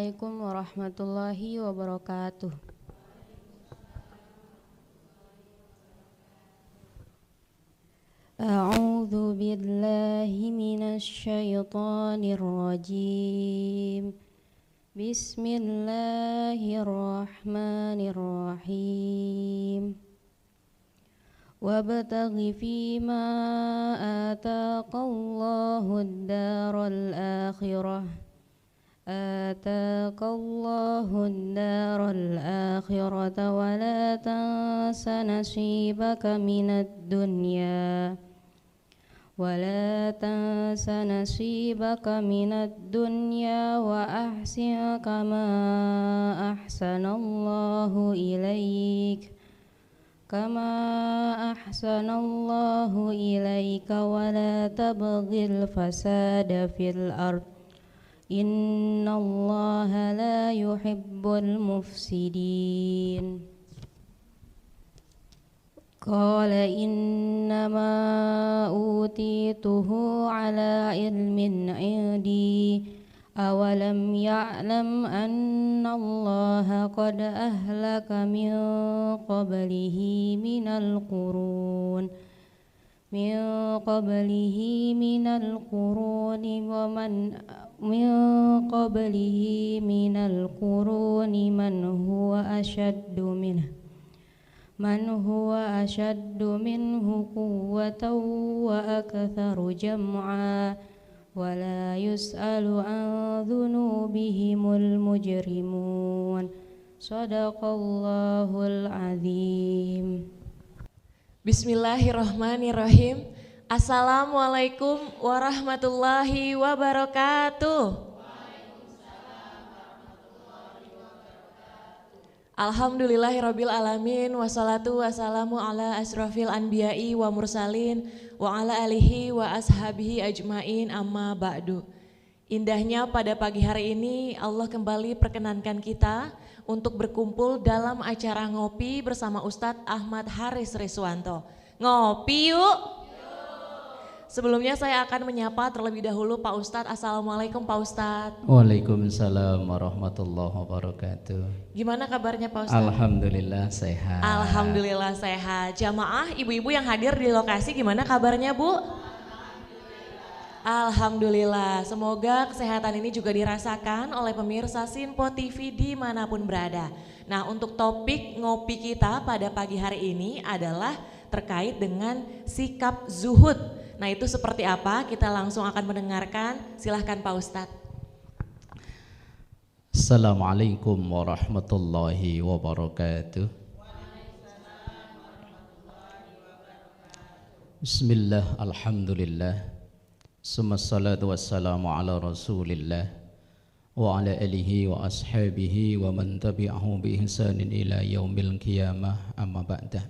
Assalamualaikum warahmatullahi wabarakatuh. A'udzu billahi minasy syaithanir rajim. Bismillahirrahmanirrahim. Wabtaghi fima ataqallahu ad-daral akhirah. Ataqallahu ad-daral akhirata wa la tansa nasibaka minad dunya. ولا تنس نصيبك من الدنيا وأحسن كما أحسن الله إليك ولا تبغي الفساد في الأرض إن الله لا يحب المفسدين قال إنما أوتيته على علم عندي أولم يعلم أن الله قد أهلك من قبله من القرون من هو أشد منه قوة وأكثر جمعا ولا يسأل عن ذنوبهم المجرمون صدق الله العظيم. Bismillahirrahmanirrahim. Assalamualaikum warahmatullahi wabarakatuh. Alhamdulillahirabbil alamin wassalatu wassalamu ala asrofil anbiya'i wa mursalin wa ala alihi wa ashabihi ajmain amma ba'du. Indahnya pada pagi hari ini Allah kembali perkenankan kita untuk berkumpul dalam acara ngopi bersama Ustadz Ahmad Haris Riswanto. Ngopi yuk. Sebelumnya saya akan menyapa terlebih dahulu Pak Ustadz. Assalamualaikum Pak Ustadz. Waalaikumsalam warahmatullahi wabarakatuh. Gimana kabarnya Pak Ustadz? Alhamdulillah sehat. Alhamdulillah sehat. Jamaah ibu-ibu yang hadir di lokasi gimana kabarnya Bu? Alhamdulillah. Semoga kesehatan ini juga dirasakan oleh pemirsa Sinpo TV dimanapun berada. Nah, untuk topik ngopi kita pada pagi hari ini adalah terkait dengan sikap zuhud. Nah, itu seperti apa? Kita langsung akan mendengarkan. Silahkan Pak Ustadz. Assalamualaikum warahmatullahi wabarakatuh. Bismillah, alhamdulillah. Summassalatu wassalamu ala rasulillah wa ala alihi wa ashabihi wa man tabi'ahu bi ihsanin ila yaumil qiyamah amma ba'dah.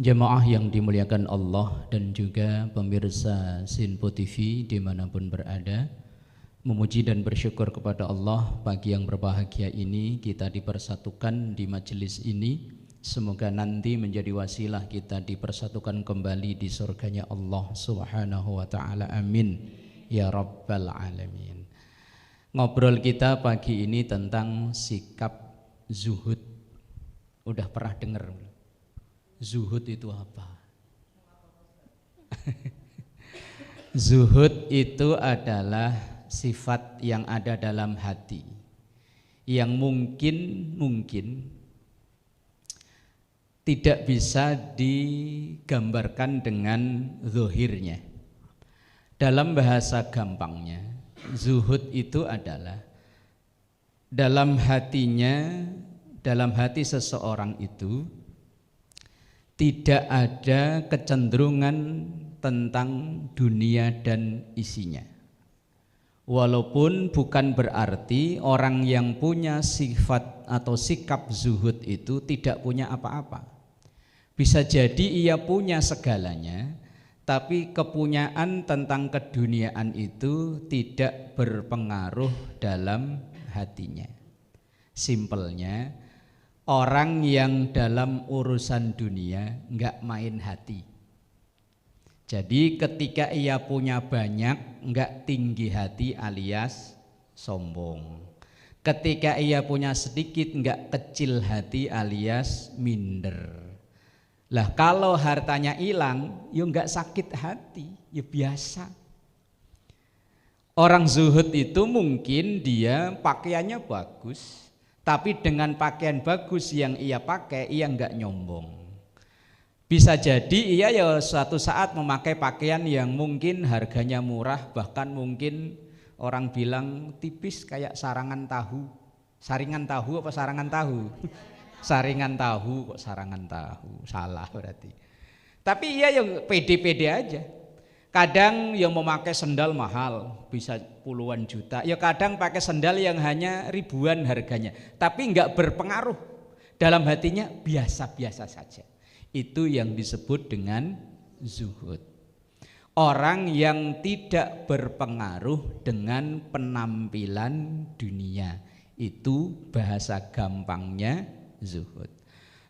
Jemaah yang dimuliakan Allah dan juga pemirsa Sinpo TV dimanapun berada, memuji dan bersyukur kepada Allah pagi yang berbahagia ini kita dipersatukan di majelis ini. Semoga nanti menjadi wasilah kita dipersatukan kembali di surganya Allah Subhanahu wa ta'ala, amin ya rabbal alamin. Ngobrol kita pagi ini tentang sikap zuhud. Udah pernah dengar? Zuhud itu apa? Zuhud itu adalah sifat yang ada dalam hati yang mungkin tidak bisa digambarkan dengan zahirnya. Dalam bahasa gampangnya, zuhud itu adalah dalam hati seseorang itu tidak ada kecenderungan tentang dunia dan isinya. Walaupun bukan berarti orang yang punya sifat atau sikap zuhud itu tidak punya apa-apa. Bisa jadi ia punya segalanya, tapi kepunyaan tentang keduniaan itu tidak berpengaruh dalam hatinya. Simpelnya, orang yang dalam urusan dunia enggak main hati. Jadi ketika ia punya banyak enggak tinggi hati alias sombong. Ketika ia punya sedikit enggak kecil hati alias minder. Lah kalau hartanya hilang, ya enggak sakit hati, ya biasa. Orang zuhud itu mungkin dia pakaiannya bagus, tapi dengan pakaian bagus yang ia pakai, ia enggak nyombong. Bisa jadi ia ya suatu saat memakai pakaian yang mungkin harganya murah, bahkan mungkin orang bilang tipis kayak saringan tahu apa sarangan tahu? Saringan tahu kok sarangan tahu, salah berarti. Tapi ia yang pede-pede aja. Kadang yang memakai sendal mahal, bisa puluhan juta. Ya kadang pakai sendal yang hanya ribuan harganya, tapi enggak berpengaruh. Dalam hatinya biasa-biasa saja. Itu yang disebut dengan zuhud. Orang yang tidak berpengaruh dengan penampilan dunia, itu bahasa gampangnya zuhud.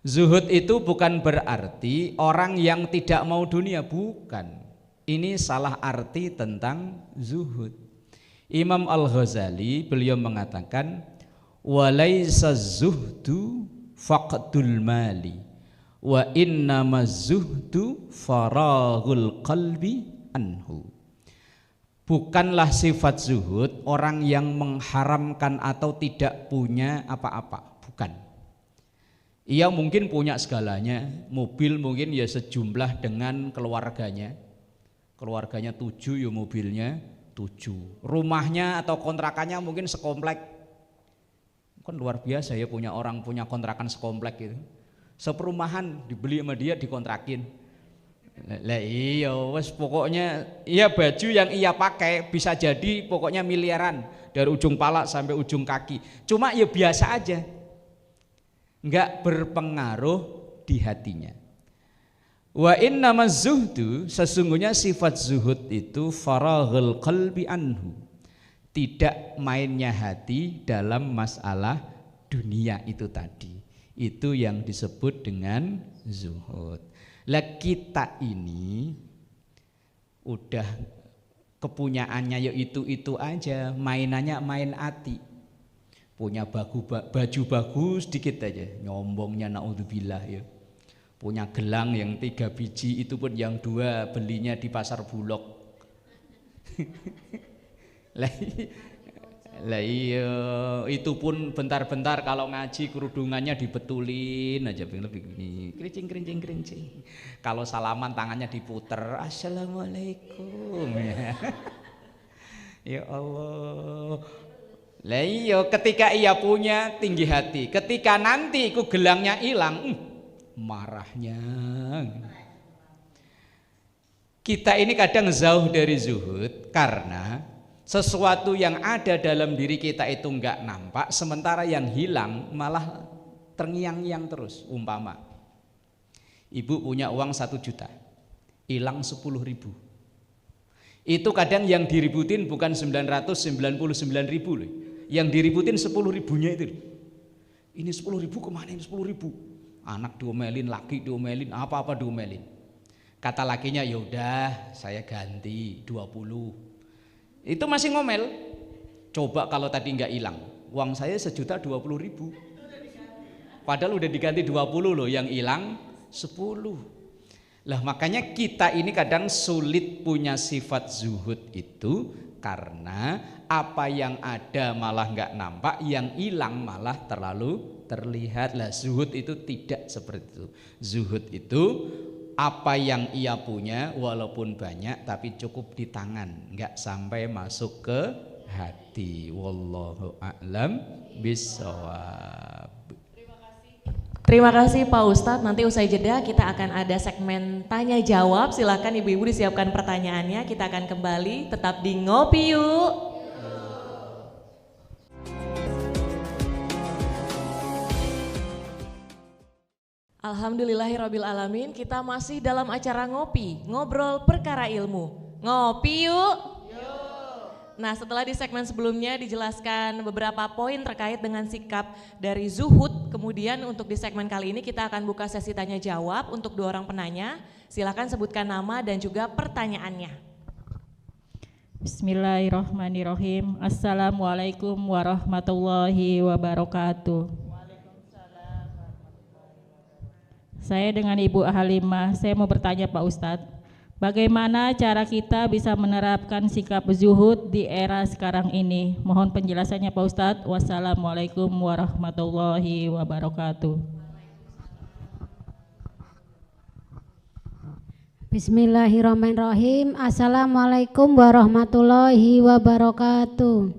Zuhud itu bukan berarti orang yang tidak mau dunia, bukan. Ini salah arti tentang zuhud. Imam Al-Ghazali beliau mengatakan walaisa zuhdu faqdul mali wa innamaz zuhdu faraghul qalbi anhu. Bukanlah sifat zuhud orang yang mengharamkan atau tidak punya apa-apa, bukan. Ia mungkin punya segalanya, mobil mungkin ya sejumlah dengan keluarganya. Keluarganya 7 ya mobilnya 7. Rumahnya atau kontrakannya mungkin sekomplek. Kan luar biasa ya punya orang punya kontrakan sekomplek gitu. Seperumahan dibeli sama dia dikontrakin. Lah iya wes pokoknya iya baju yang ia pakai bisa jadi pokoknya miliaran dari ujung pala sampai ujung kaki. Cuma ya biasa aja. Enggak berpengaruh di hatinya. Wa innamaz zuhdu, sesungguhnya sifat zuhud itu faraghul qalbi anhu. Tidak mainnya hati dalam masalah dunia itu tadi. Itu yang disebut dengan zuhud. Lah kita ini udah kepunyaannya ya itu aja, mainannya main hati. Punya baju bagus dikit aja, nyombongnya naudzubillah ya. Punya gelang yang 3 biji itu pun yang 2 belinya di pasar Bulog. Lah iya, itu pun bentar-bentar kalau ngaji kerudungannya dibetulin aja begini, kerincing. Kalau salaman tangannya diputer, assalamualaikum. Ya Allah. Lah iya, ketika ia punya tinggi hati, ketika nanti ku gelangnya hilang, marahnya. Kita ini kadang jauh dari zuhud karena sesuatu yang ada dalam diri kita itu enggak nampak, sementara yang hilang malah terngiang-ngiang terus. Umpama ibu punya uang 1 juta, hilang 10.000. Itu kadang yang diributin bukan 999.000 loh. Yang diributin 10.000-nya itu. Ini 10.000 kemana ini 10.000? Anak diomelin, laki diomelin, apa-apa diomelin. Kata lakinya, yaudah saya ganti 20. Itu masih ngomel. Coba kalau tadi nggak hilang, uang saya 1.020.000. Padahal udah diganti 20 loh, yang hilang 10. Lah makanya kita ini kadang sulit punya sifat zuhud itu karena apa yang ada malah nggak nampak, yang hilang malah terlalu terlihat. Lah zuhud itu tidak seperti itu. Zuhud itu apa yang ia punya walaupun banyak tapi cukup di tangan, nggak sampai masuk ke hati. Wallahu a'lam bishawab. Terima kasih Pak Ustadz. Nanti usai jeda kita akan ada segmen tanya jawab. Silakan ibu-ibu disiapkan pertanyaannya. Kita akan kembali, tetap di Ngopi Yuk. Alhamdulillahirabbil alamin, kita masih dalam acara ngopi, ngobrol perkara ilmu. Ngopi yuk. Nah, setelah di segmen sebelumnya dijelaskan beberapa poin terkait dengan sikap dari zuhud, kemudian untuk di segmen kali ini kita akan buka sesi tanya jawab untuk 2 orang penanya. Silakan sebutkan nama dan juga pertanyaannya. Bismillahirrahmanirrahim. Assalamualaikum warahmatullahi wabarakatuh. Saya dengan Ibu Halimah, saya mau bertanya Pak Ustadz, bagaimana cara kita bisa menerapkan sikap zuhud di era sekarang ini? Mohon penjelasannya Pak Ustadz. Wassalamualaikum warahmatullahi wabarakatuh. Bismillahirrahmanirrahim. Assalamualaikum warahmatullahi wabarakatuh.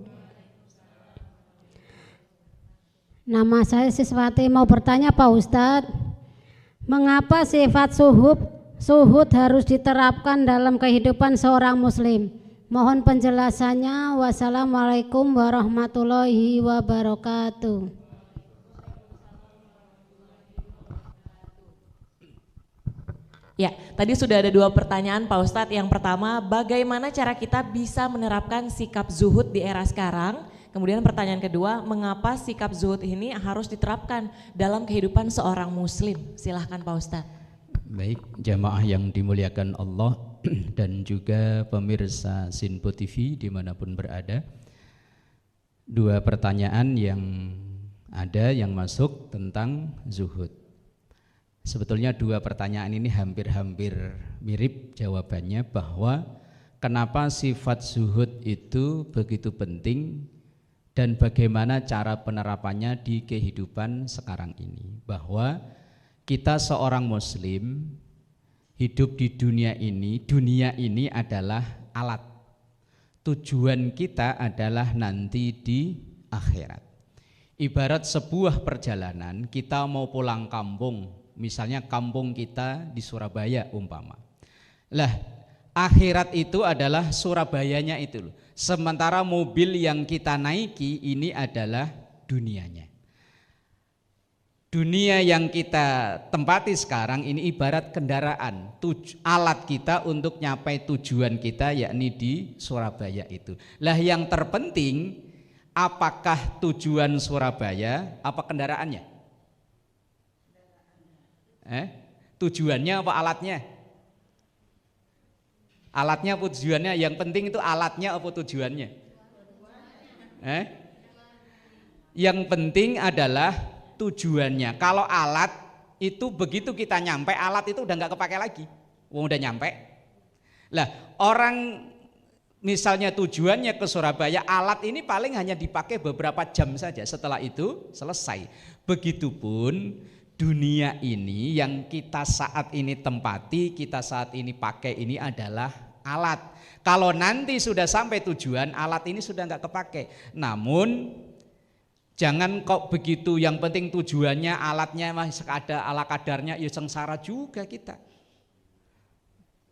Nama saya Siswati, mau bertanya Pak Ustadz, mengapa sifat suhud harus diterapkan dalam kehidupan seorang muslim? Mohon penjelasannya. Wassalamualaikum warahmatullahi wabarakatuh. Ya, tadi sudah ada 2 pertanyaan Pak Ustadz. Yang pertama, bagaimana cara kita bisa menerapkan sikap zuhud di era sekarang? Kemudian pertanyaan kedua, mengapa sikap zuhud ini harus diterapkan dalam kehidupan seorang muslim? Silahkan Pak Ustadz. Baik, jamaah yang dimuliakan Allah dan juga pemirsa Sinpo TV dimanapun berada. 2 pertanyaan yang ada yang masuk tentang zuhud. Sebetulnya 2 pertanyaan ini hampir-hampir mirip jawabannya, bahwa kenapa sifat zuhud itu begitu penting dan bagaimana cara penerapannya di kehidupan sekarang ini. Bahwa kita seorang muslim hidup di dunia ini adalah alat. Tujuan kita adalah nanti di akhirat. Ibarat sebuah perjalanan, kita mau pulang kampung, misalnya kampung kita di Surabaya umpama. Lah, akhirat itu adalah Surabayanya itu loh. Sementara mobil yang kita naiki ini adalah dunianya. Dunia yang kita tempati sekarang ini ibarat kendaraan, alat kita untuk nyapai tujuan kita, yakni di Surabaya itu. Lah, yang terpenting apakah tujuan Surabaya apa kendaraannya? Tujuannya apa alatnya? Alatnya apa tujuannya? Yang penting itu alatnya apa tujuannya? Yang penting adalah tujuannya. Kalau alat itu begitu kita nyampe, alat itu udah nggak kepake lagi. Udah nyampe. Lah, orang misalnya tujuannya ke Surabaya, alat ini paling hanya dipakai beberapa jam saja. Setelah itu selesai. Begitupun dunia ini yang kita saat ini tempati, kita saat ini pakai ini adalah alat. Kalau nanti sudah sampai tujuan, alat ini sudah nggak kepake. Namun jangan kok begitu, yang penting tujuannya, alatnya masih ada ala kadarnya, ya sengsara juga kita.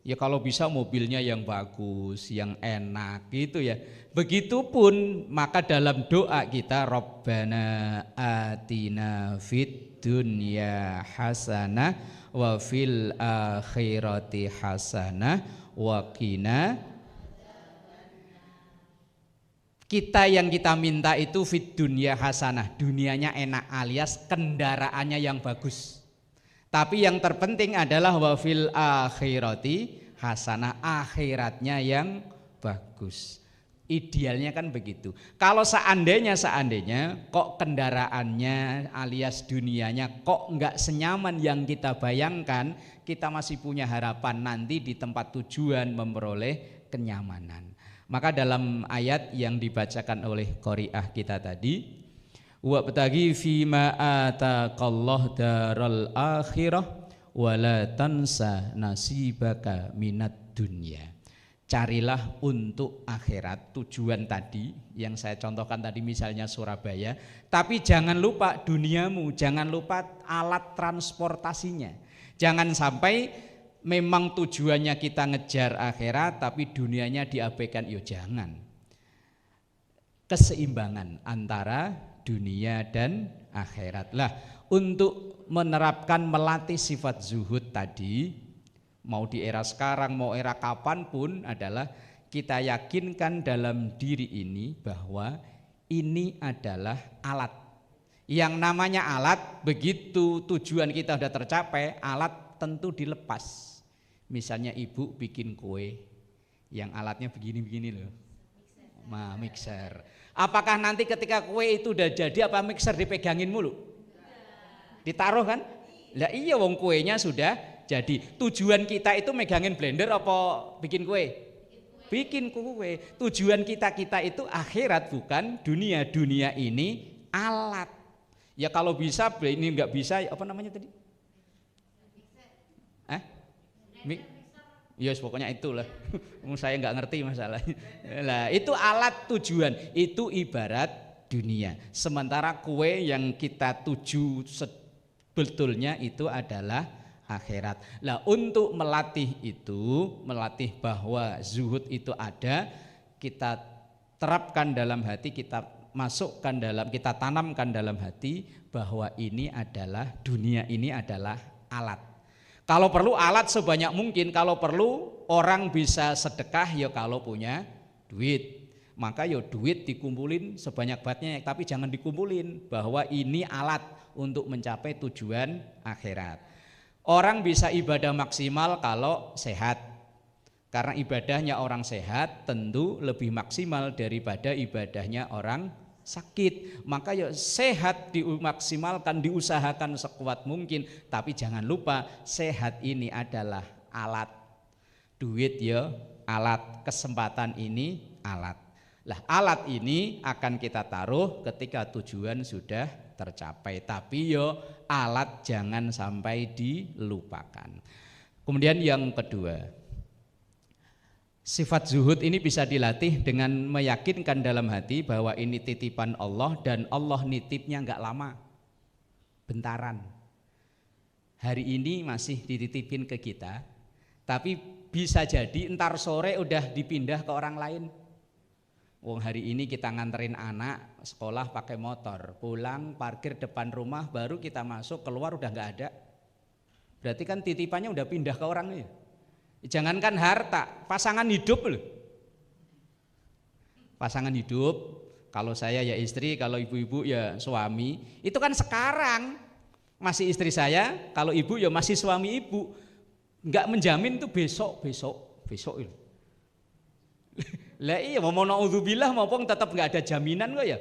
Ya kalau bisa mobilnya yang bagus, yang enak gitu ya. Begitupun maka dalam doa kita, Rabbana atina fid dunya hasanah wa fil akhirati hasanah wa qina. Kita yang kita minta itu fid dunya hasanah, dunianya enak alias kendaraannya yang bagus. Tapi yang terpenting adalah wa fil akhirati hasanah, akhiratnya yang bagus. Idealnya kan begitu. Kalau seandainya kok kendaraannya alias dunianya kok enggak senyaman yang kita bayangkan, kita masih punya harapan nanti di tempat tujuan memperoleh kenyamanan. Maka dalam ayat yang dibacakan oleh qari'ah kita tadi, wabtaghi fima ataqallahu daral akhirah wala tansa nasibaka minad dunya. Carilah untuk akhirat, tujuan tadi yang saya contohkan tadi misalnya Surabaya, tapi jangan lupa duniamu, jangan lupa alat transportasinya. Jangan sampai memang tujuannya kita ngejar akhirat tapi dunianya diabaikan, yo jangan. Keseimbangan antara dunia dan akhirat. Lah, untuk menerapkan melatih sifat zuhud tadi, mau di era sekarang, mau era kapanpun, adalah kita yakinkan dalam diri ini bahwa ini adalah alat. Yang namanya alat, begitu tujuan kita sudah tercapai, alat tentu dilepas. Misalnya ibu bikin kue, Yang alatnya begini-begini loh. Mixer. Apakah nanti ketika kue itu udah jadi apa mixer dipegangin mulu? Ditaruh kan? Lah iya wong kuenya sudah jadi. Tujuan kita itu megangin blender apa bikin kue? Bikin kue. Tujuan kita itu akhirat bukan dunia. Dunia ini alat. Ya kalau bisa ini enggak bisa apa namanya tadi? Ya pokoknya itulah. Saya nggak ngerti masalahnya. Lah itu alat tujuan, itu ibarat dunia. Sementara kue yang kita tuju sebetulnya itu adalah akhirat. Lah untuk melatih itu, melatih bahwa zuhud itu ada, kita terapkan dalam hati, kita masukkan dalam, kita tanamkan dalam hati bahwa ini adalah dunia, ini adalah alat. Kalau perlu alat sebanyak mungkin, kalau perlu orang bisa sedekah ya kalau punya duit. Maka ya duit dikumpulin sebanyak-banyaknya, tapi jangan dikumpulin bahwa ini alat untuk mencapai tujuan akhirat. Orang bisa ibadah maksimal kalau sehat. Karena ibadahnya orang sehat tentu lebih maksimal daripada ibadahnya orang sakit. Maka ya sehat dimaksimalkan, diusahakan sekuat mungkin, tapi jangan lupa sehat ini adalah alat. Duit ya alat, kesempatan ini alat. Lah alat ini akan kita taruh ketika tujuan sudah tercapai, tapi ya alat jangan sampai dilupakan. Kemudian yang kedua, sifat zuhud ini bisa dilatih dengan meyakinkan dalam hati bahwa ini titipan Allah dan Allah nitipnya enggak lama, bentaran. Hari ini masih dititipin ke kita, tapi bisa jadi entar sore udah dipindah ke orang lain. Wong hari ini kita nganterin anak sekolah pakai motor, pulang parkir depan rumah, baru kita masuk keluar udah enggak ada. Berarti kan titipannya udah pindah ke orang ya. Jangankan harta, pasangan hidup loh. Pasangan hidup, kalau saya ya istri, kalau ibu-ibu ya suami. Itu kan sekarang masih istri saya, kalau ibu ya masih suami ibu. Enggak menjamin tuh besok itu. Lah iya mau naudzubillah maupun tetap enggak ada jaminan kok ya.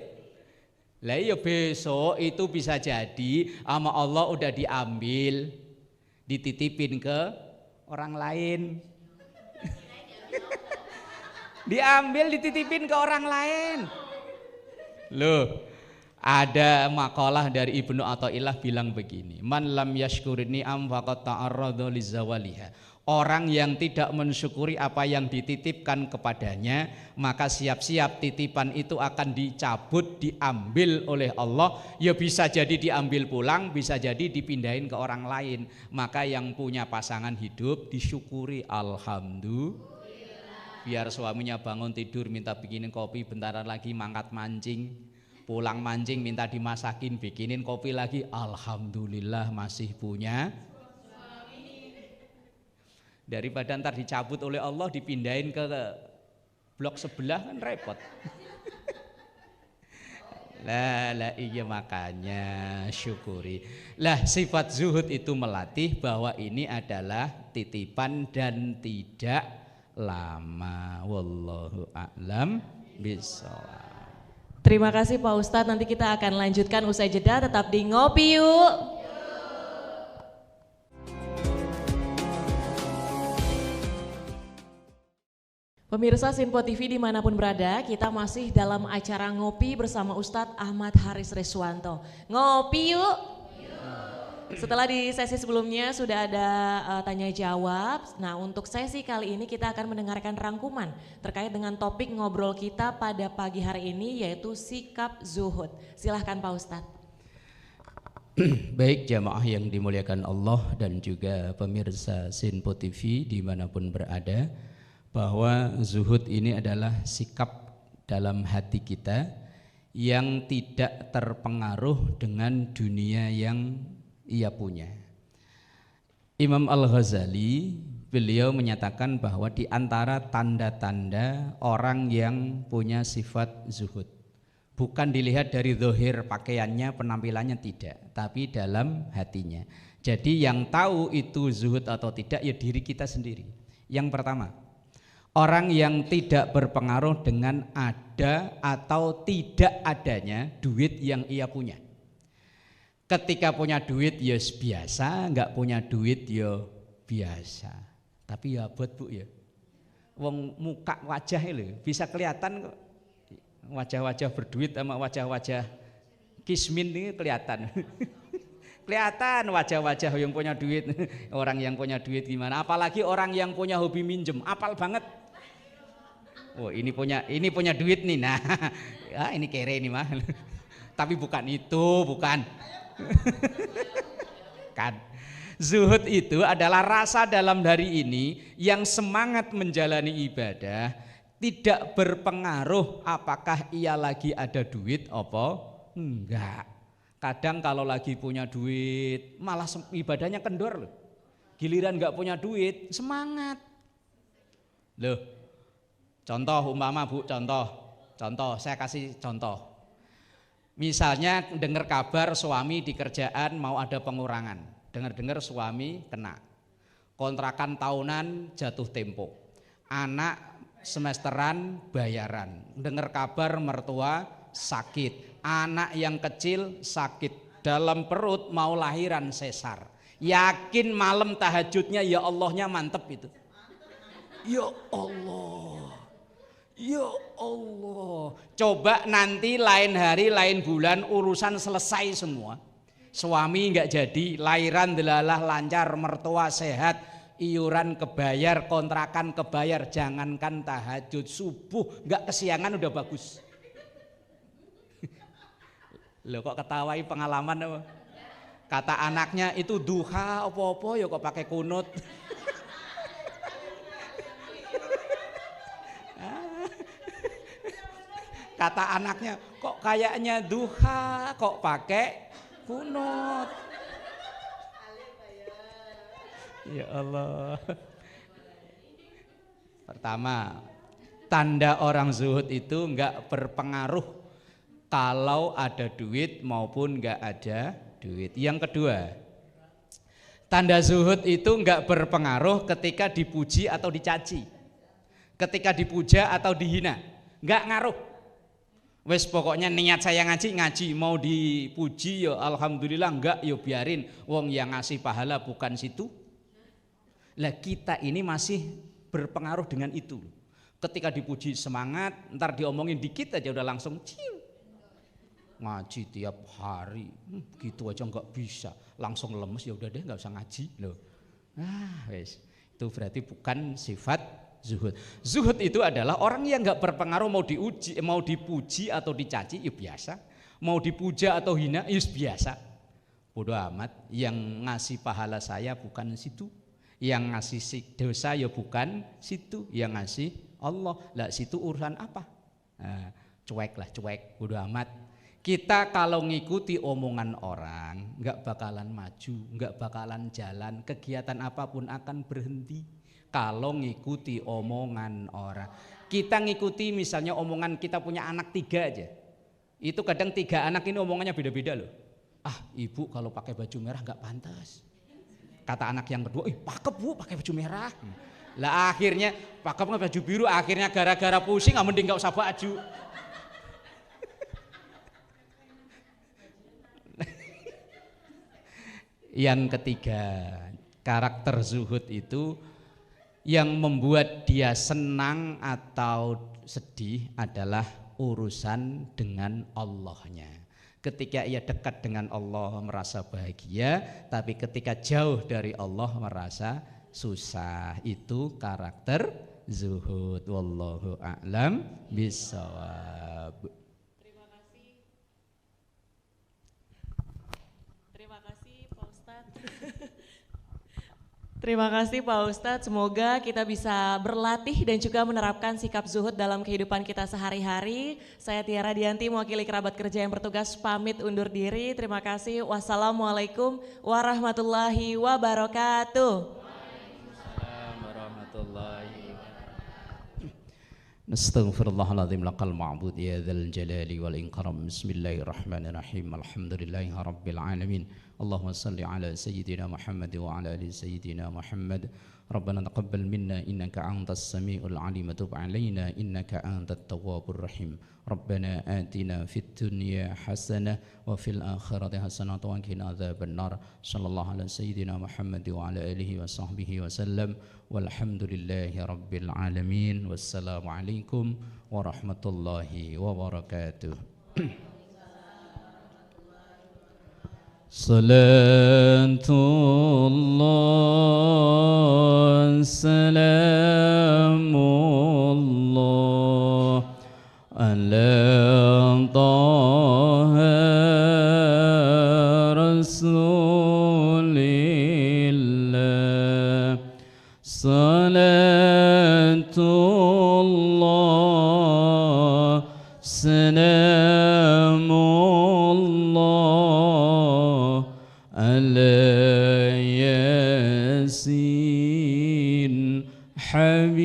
Lah iya besok itu bisa jadi sama Allah udah diambil, dititipin ke orang lain. Diambil dititipin ke orang lain. Loh, ada makalah dari Ibnu Athaillah bilang begini, man lam yashkurini am faqad ta'arrada lizawaliha. Orang yang tidak mensyukuri apa yang dititipkan kepadanya, maka siap-siap titipan itu akan dicabut, diambil oleh Allah. Ya bisa jadi diambil pulang, bisa jadi dipindahin ke orang lain. Maka yang punya pasangan hidup disyukuri, alhamdulillah. Biar suaminya bangun tidur minta bikinin kopi, bentaran lagi mangkat mancing, pulang mancing minta dimasakin, bikinin kopi lagi, alhamdulillah masih punya. Daripada ntar dicabut oleh Allah dipindahin ke blok sebelah kan repot. Lah iya makanya syukuri. Lah sifat zuhud itu melatih bahwa ini adalah titipan dan tidak lama. Wallahu a'lam bishawab. Terima kasih Pak Ustadz, nanti kita akan lanjutkan usai jeda, tetap di Ngopi Yuk. Pemirsa Sinpo TV dimanapun berada, kita masih dalam acara Ngopi bersama Ustadz Ahmad Haris Reswanto. Ngopi yuk. Setelah di sesi sebelumnya sudah ada tanya jawab. Nah untuk sesi kali ini kita akan mendengarkan rangkuman terkait dengan topik ngobrol kita pada pagi hari ini, yaitu sikap zuhud. Silahkan Pak Ustadz. Baik jamaah yang dimuliakan Allah dan juga pemirsa Sinpo TV dimanapun berada, bahwa zuhud ini adalah sikap dalam hati kita yang tidak terpengaruh dengan dunia yang ia punya. Imam Al-Ghazali beliau menyatakan bahwa di antara tanda-tanda orang yang punya sifat zuhud, bukan dilihat dari zahir pakaiannya, penampilannya, tidak, tapi dalam hatinya. Jadi yang tahu itu zuhud atau tidak ya diri kita sendiri. Yang pertama, Orang yang tidak berpengaruh dengan ada atau tidak adanya duit yang ia punya. Ketika punya duit ya biasa, enggak punya duit ya biasa. Tapi ya abot Bu ya. Wong muka wajah lho bisa kelihatan kok. Wajah-wajah berduit sama wajah-wajah kismin ini kelihatan. Kelihatan wajah-wajah yang punya duit. Orang yang punya duit gimana? Apalagi orang yang punya hobi minjem, apal banget. Oh, ini punya duit nih. Nah, ya ini kere ini mah. Tapi bukan itu, bukan. Kan. Zuhud itu adalah rasa dalam hari ini yang semangat menjalani ibadah, tidak berpengaruh apakah ia lagi ada duit apa enggak. Kadang kalau lagi punya duit malah ibadahnya kendor loh. Giliran enggak punya duit semangat. Loh. Contoh umpama Bu, contoh saya kasih contoh. Misalnya dengar kabar suami di kerjaan mau ada pengurangan. Dengar-dengar suami kena kontrakan tahunan jatuh tempo, anak semesteran bayaran, dengar kabar mertua sakit, anak yang kecil sakit dalam perut mau lahiran sesar, yakin malam tahajudnya ya Allahnya mantep itu. Ya Allah, ya Allah, coba nanti lain hari lain bulan urusan selesai semua. Suami enggak jadi, lahiran delalah lancar, mertua sehat, iuran kebayar, kontrakan kebayar, jangankan tahajud subuh enggak kesiangan udah bagus. Loh kok ketawai pengalaman apa? Kata anaknya itu duha apa-apa ya kok pakai kunut. Kata anaknya kok kayaknya duha kok pakai kunut. Ya Allah. Pertama, tanda orang zuhud itu enggak berpengaruh kalau ada duit maupun enggak ada duit. Yang kedua, tanda zuhud itu enggak berpengaruh ketika dipuji atau dicaci, ketika dipuja atau dihina, enggak ngaruh. Wes pokoknya niat saya ngaji, mau dipuji ya alhamdulillah, enggak ya biarin, wong yang ngasih pahala bukan situ. Lah kita ini masih berpengaruh dengan itu. Ketika dipuji semangat, ntar diomongin dikit aja udah langsung cium. Ngaji tiap hari, gitu aja enggak bisa, langsung lemes, ya udah deh enggak usah ngaji loh. Wes itu berarti bukan sifat zuhud. Zuhud itu adalah orang yang enggak berpengaruh mau dipuji atau dicaci ya biasa, mau dipuja atau hina ya biasa. Bodoh amat, yang ngasih pahala saya bukan situ, yang ngasih dosa ya bukan situ, yang ngasih Allah. Lah situ urusan apa? Nah, cuek lah, cuek, bodoh amat. Kita kalau ngikuti omongan orang enggak bakalan maju, enggak bakalan jalan, kegiatan apapun akan berhenti. Kalau ngikuti omongan orang, kita ngikuti misalnya omongan kita punya anak 3 aja, itu kadang 3 anak ini omongannya beda-beda loh. Ah ibu kalau pakai baju merah nggak pantas. Kata anak yang kedua, pakep bu pakai baju merah. Lah akhirnya pakep pakai baju biru, akhirnya gara-gara pusing mending nggak usah baju. Yang ketiga, karakter zuhud itu yang membuat dia senang atau sedih adalah urusan dengan Allahnya. Ketika ia dekat dengan Allah merasa bahagia, tapi ketika jauh dari Allah merasa susah. Itu karakter zuhud. Wallahu a'lam bishawab. Terima kasih Pak Ustadz, semoga kita bisa berlatih dan juga menerapkan sikap zuhud dalam kehidupan kita sehari-hari. Saya Tiara Dianti, mewakili kerabat kerja yang bertugas, pamit undur diri. Terima kasih. Wassalamualaikum warahmatullahi wabarakatuh. Waalaikumsalam warahmatullahi wabarakatuh. Astaghfirullahaladzim laqal ma'bud ya dzal jalali wal ikram. Bismillahirrahmanirrahim. Alhamdulillahi rabbil alamin. اللهم صل على سيدنا محمد وعلى آل سيدنا محمد. ربنا تقبل منا إنك أنت السميع العليم وتب علينا إنك أنت التواب الرحيم. ربنا آتنا في الدنيا حسنة وفي الآخرة حسنة وقنا عذاب النار. صلى الله على سيدنا محمد وعلى آله وصحبه وسلم والحمد لله رب العالمين. والسلام عليكم ورحمة الله وبركاته. Salatullah salamullah ala taha rasulillah. Salatullah salamullah ala yasin habib